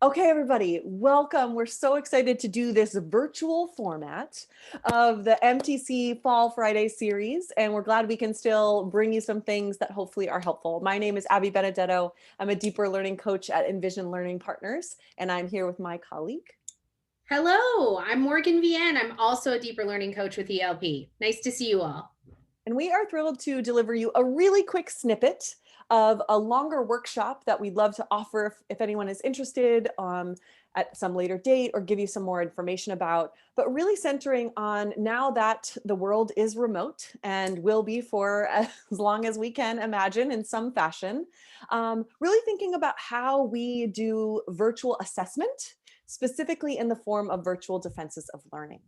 Okay, everybody, welcome. We're so excited to do this virtual format of the MTC Fall Friday series, and we're glad we can still bring you some things that hopefully are helpful. My name is Abby Benedetto. I'm a deeper learning coach at Envision Learning Partners, and I'm here with my colleague. Hello, I'm Morgan Vienne. I'm also a deeper learning coach with ELP. Nice to see you all. And we are thrilled to deliver you a really quick snippet of a longer workshop that we'd love to offer if anyone is interested at some later date, or give you some more information about, but really centering on now that the world is remote and will be for as long as we can imagine in some fashion, really thinking about how we do virtual assessment, specifically in the form of virtual defenses of learning.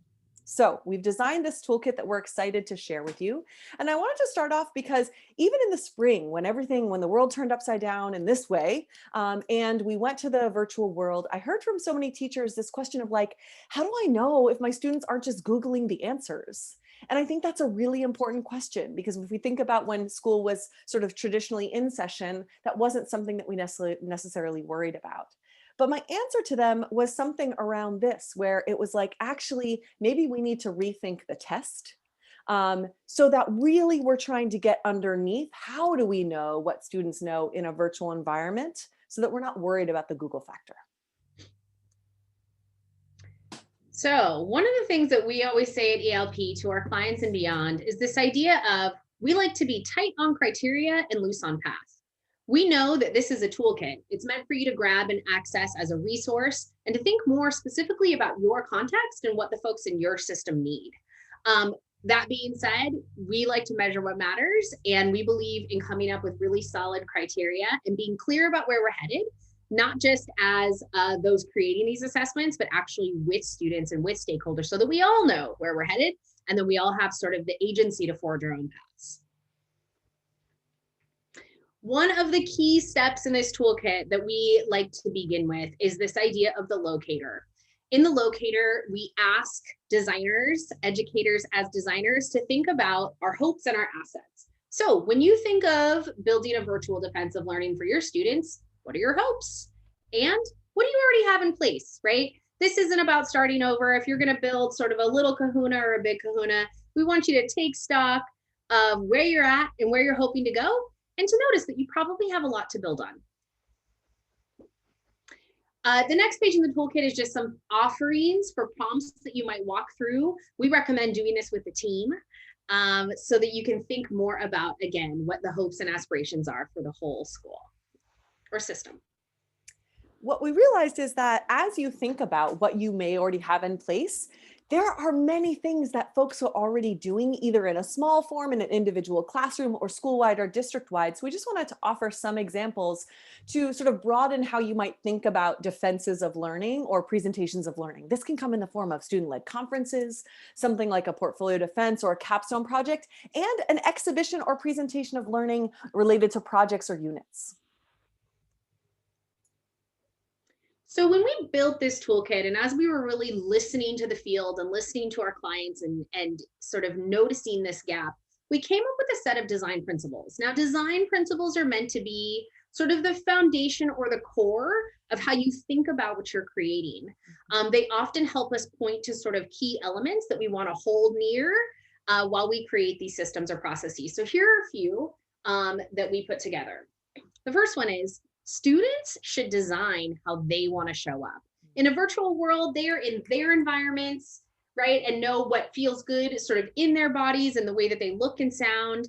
So we've designed this toolkit that we're excited to share with you. And I wanted to start off because even in the spring, when the world turned upside down in this way, and we went to the virtual world, I heard from so many teachers this question of like, how do I know if my students aren't just Googling the answers? And I think that's a really important question, because if we think about when school was sort of traditionally in session, that wasn't something that we necessarily worried about. But my answer to them was something around this, where it was like, actually, maybe we need to rethink the test, so that really we're trying to get underneath how do we know what students know in a virtual environment so that we're not worried about the Google factor. So, one of the things that we always say at ELP to our clients and beyond is this idea of we like to be tight on criteria and loose on path. We know that this is a toolkit. It's meant for you to grab and access as a resource and to think more specifically about your context and what the folks in your system need. That being said, we like to measure what matters, and we believe in coming up with really solid criteria and being clear about where we're headed, not just as those creating these assessments, but actually with students and with stakeholders so that we all know where we're headed and then we all have sort of the agency to forge our own paths. One of the key steps in this toolkit that we like to begin with is this idea of the locator. In the locator, we ask designers, educators as designers, to think about our hopes and our assets. So when you think of building a virtual defensive learning for your students, what are your hopes? And what do you already have in place, right? This isn't about starting over. If you're going to build sort of a little kahuna or a big kahuna, we want you to take stock of where you're at and where you're hoping to go, and to notice that you probably have a lot to build on. The next page in the toolkit is just some offerings for prompts that you might walk through. We recommend doing this with the team so that you can think more about, again, what the hopes and aspirations are for the whole school or system. What we realized is that as you think about what you may already have in place, there are many things that folks are already doing, either in a small form in an individual classroom or school-wide or district-wide. So we just wanted to offer some examples to sort of broaden how you might think about defenses of learning or presentations of learning. This can come in the form of student-led conferences, something like a portfolio defense or a capstone project, and an exhibition or presentation of learning related to projects or units. So when we built this toolkit, and as we were really listening to the field and listening to our clients and sort of noticing this gap, we came up with a set of design principles. Now, design principles are meant to be sort of the foundation or the core of how you think about what you're creating. They often help us point to sort of key elements that we want to hold near while we create these systems or processes. So here are a few that we put together. The first one is students should design how they want to show up. In a virtual world, they are in their environments, right? And know what feels good sort of in their bodies and the way that they look and sound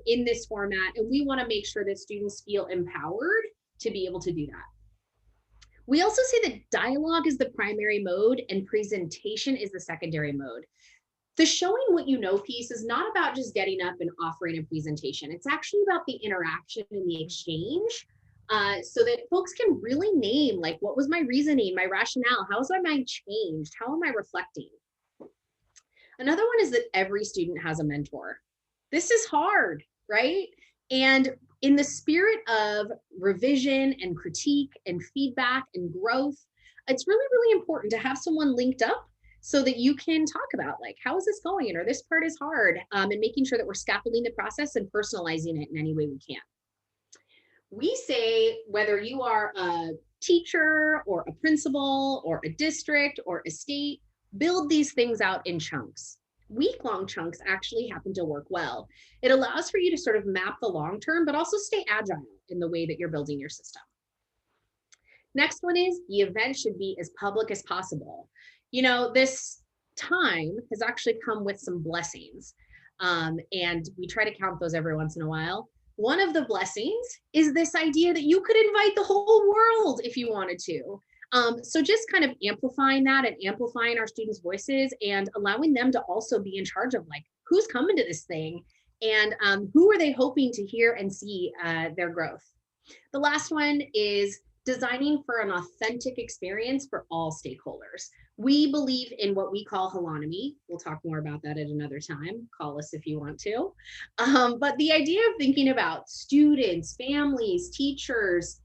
in this format. And we want to make sure that students feel empowered to be able to do that. We also say that dialogue is the primary mode and presentation is the secondary mode. The showing what you know piece is not about just getting up and offering a presentation. It's actually about the interaction and the exchange. So that folks can really name, like, what was my reasoning, my rationale? How has my mind changed? How am I reflecting? Another one is that every student has a mentor. This is hard, right? And in the spirit of revision and critique and feedback and growth, it's really, really important to have someone linked up so that you can talk about, like, how is this going? Or this part is hard, and making sure that we're scaffolding the process and personalizing it in any way we can. We say whether you are a teacher or a principal or a district or a state build these things out in chunks. Week-long chunks actually happen to work well. It allows for you to sort of map the long term, but also stay agile in the way that you're building your system. Next one is the event should be as public as possible. You know, this time has actually come with some blessings. And we try to count those every once in a while. One of the blessings is this idea that you could invite the whole world if you wanted to. So just kind of amplifying that and amplifying our students' voices and allowing them to also be in charge of like who's coming to this thing and who are they hoping to hear and see their growth. The last one is designing for an authentic experience for all stakeholders. We believe in what we call holonomy. We'll talk more about that at another time. Call us if you want to. But the idea of thinking about students, families, teachers,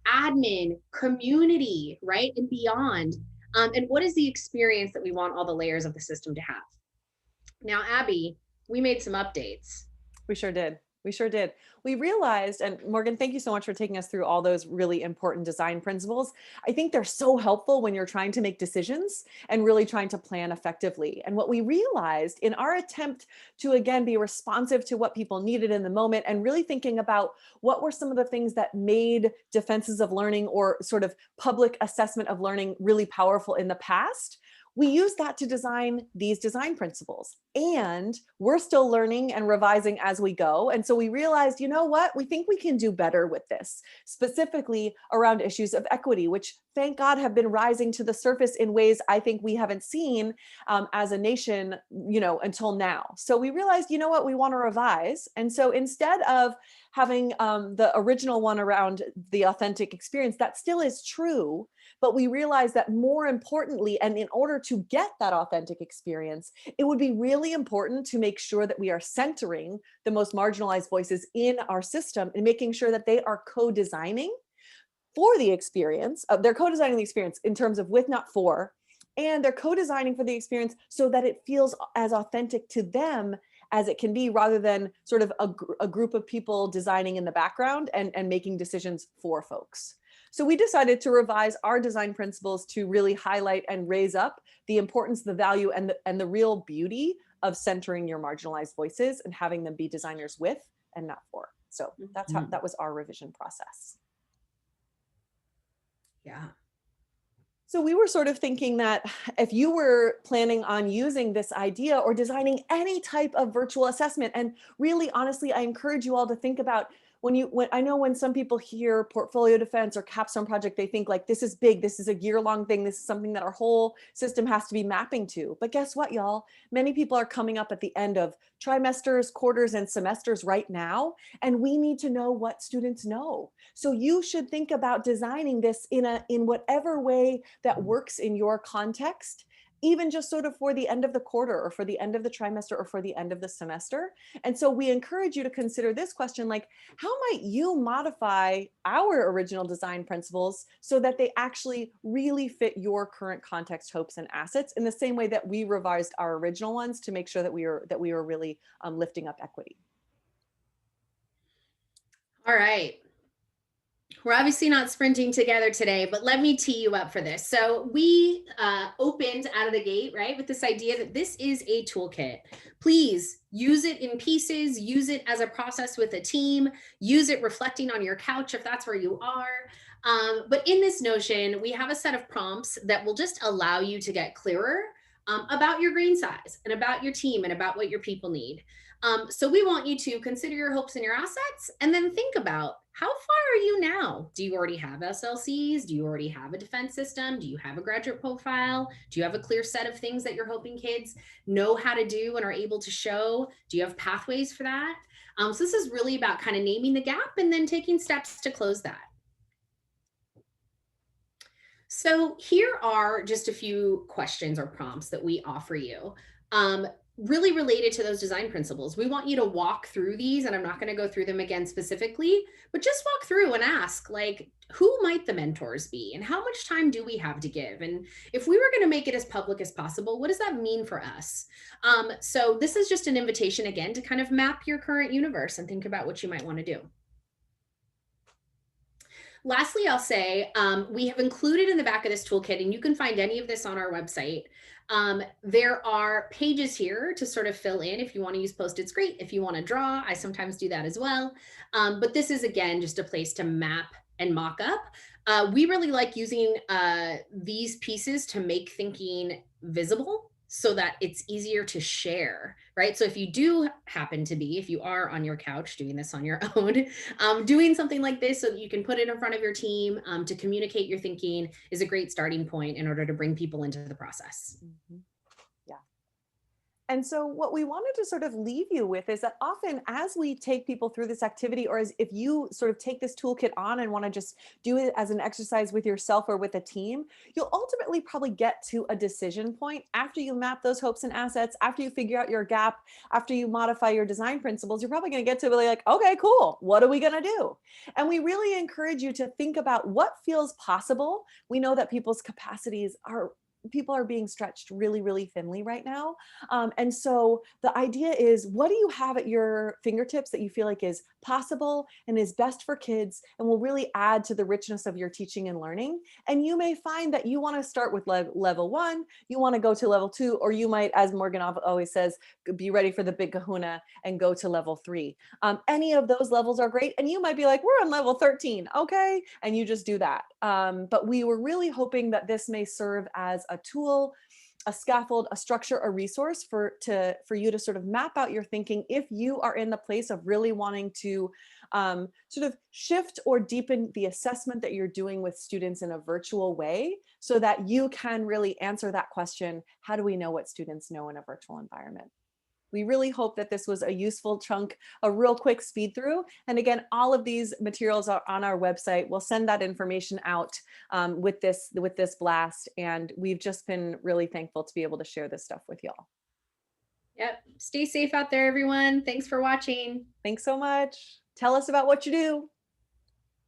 admin, community, right, and beyond. And what is the experience that we want all the layers of the system to have? Now, Abby, we made some updates. We sure did. We sure did. We realized, and Morgan, thank you so much for taking us through all those really important design principles. I think they're so helpful when you're trying to make decisions and really trying to plan effectively. And what we realized in our attempt to, again, be responsive to what people needed in the moment and really thinking about what were some of the things that made defenses of learning or sort of public assessment of learning really powerful in the past, we use that to design these design principles. And we're still learning and revising as we go. And so we realized, you know what, we think we can do better with this, specifically around issues of equity, which thank God have been rising to the surface in ways I think we haven't seen as a nation, until now. So we realized, you know what, we want to revise. And so instead of having the original one around the authentic experience, that still is true. But we realized that more importantly, and in order to get that authentic experience, it would be really important to make sure that we are centering the most marginalized voices in our system and making sure that they are co-designing for the experience. They're co-designing the experience in terms of with, not for, and they're co-designing for the experience so that it feels as authentic to them as it can be, rather than sort of a group of people designing in the background and making decisions for folks. So we decided to revise our design principles to really highlight and raise up the importance, the value, and the real beauty of centering your marginalized voices and having them be designers with and not for. So that was our revision process. Yeah. So we were sort of thinking that if you were planning on using this idea or designing any type of virtual assessment, and really honestly, I encourage you all to think about when I know when some people hear portfolio defense or capstone project, they think like, this is big, this is a year-long thing, this is something that our whole system has to be mapping to. But guess what, y'all? Many people are coming up at the end of trimesters, quarters, and semesters right now, and we need to know what students know. So you should think about designing this in whatever way that works in your context, even just sort of for the end of the quarter or for the end of the trimester or for the end of the semester. And so we encourage you to consider this question, like, how might you modify our original design principles so that they actually really fit your current context, hopes, and assets in the same way that we revised our original ones to make sure that we were really lifting up equity. All right. We're obviously not sprinting together today, but let me tee you up for this. So we opened out of the gate, right, with this idea that this is a toolkit. Please use it in pieces, use it as a process with a team, use it reflecting on your couch if that's where you are. But in this notion, we have a set of prompts that will just allow you to get clearer about your grain size and about your team and about what your people need. So we want you to consider your hopes and your assets and then think about, how far are you now? Do you already have SLCs? Do you already have a defense system? Do you have a graduate profile? Do you have a clear set of things that you're hoping kids know how to do and are able to show? Do you have pathways for that? So this is really about kind of naming the gap and then taking steps to close that. So here are just a few questions or prompts that we offer you. Really related to those design principles. We want you to walk through these, and I'm not going to go through them again specifically, but just walk through and ask, like, who might the mentors be and how much time do we have to give? And if we were going to make it as public as possible, what does that mean for us? So this is just an invitation again to kind of map your current universe and think about what you might want to do. Lastly, I'll say we have included in the back of this toolkit, and you can find any of this on our website. There are pages here to sort of fill in. If you want to use Post-its, great. If you want to draw, I sometimes do that as well. But this is, again, just a place to map and mock up. We really like using these pieces to make thinking visible so that it's easier to share, right? So if you do happen to be, if you are on your couch doing this on your own, doing something like this so that you can put it in front of your team to communicate your thinking is a great starting point in order to bring people into the process. Mhm. Yeah. And so, what we wanted to sort of leave you with is that often, as we take people through this activity, or as if you sort of take this toolkit on and want to just do it as an exercise with yourself or with a team, you'll ultimately probably get to a decision point after you map those hopes and assets, after you figure out your gap, after you modify your design principles. You're probably going to get to really like, okay, cool. What are we going to do? And we really encourage you to think about what feels possible. We know that people's capacities are. People are being stretched really, really thinly right now. And so the idea is, what do you have at your fingertips that you feel like is possible and is best for kids and will really add to the richness of your teaching and learning? And you may find that you want to start with level one, you want to go to level two, or you might, as Morgan always says, be ready for the big kahuna and go to level three. Any of those levels are great. And you might be like, we're on level 13. Okay. And you just do that. But we were really hoping that this may serve as a tool, a scaffold, a structure, a resource for you to sort of map out your thinking if you are in the place of really wanting to sort of shift or deepen the assessment that you're doing with students in a virtual way, so that you can really answer that question: how do we know what students know in a virtual environment? We really hope that this was a useful chunk, a real quick speed through. And again, all of these materials are on our website. We'll send that information out with this blast. And we've just been really thankful to be able to share this stuff with y'all. Yep. Stay safe out there, everyone. Thanks for watching. Thanks so much. Tell us about what you do.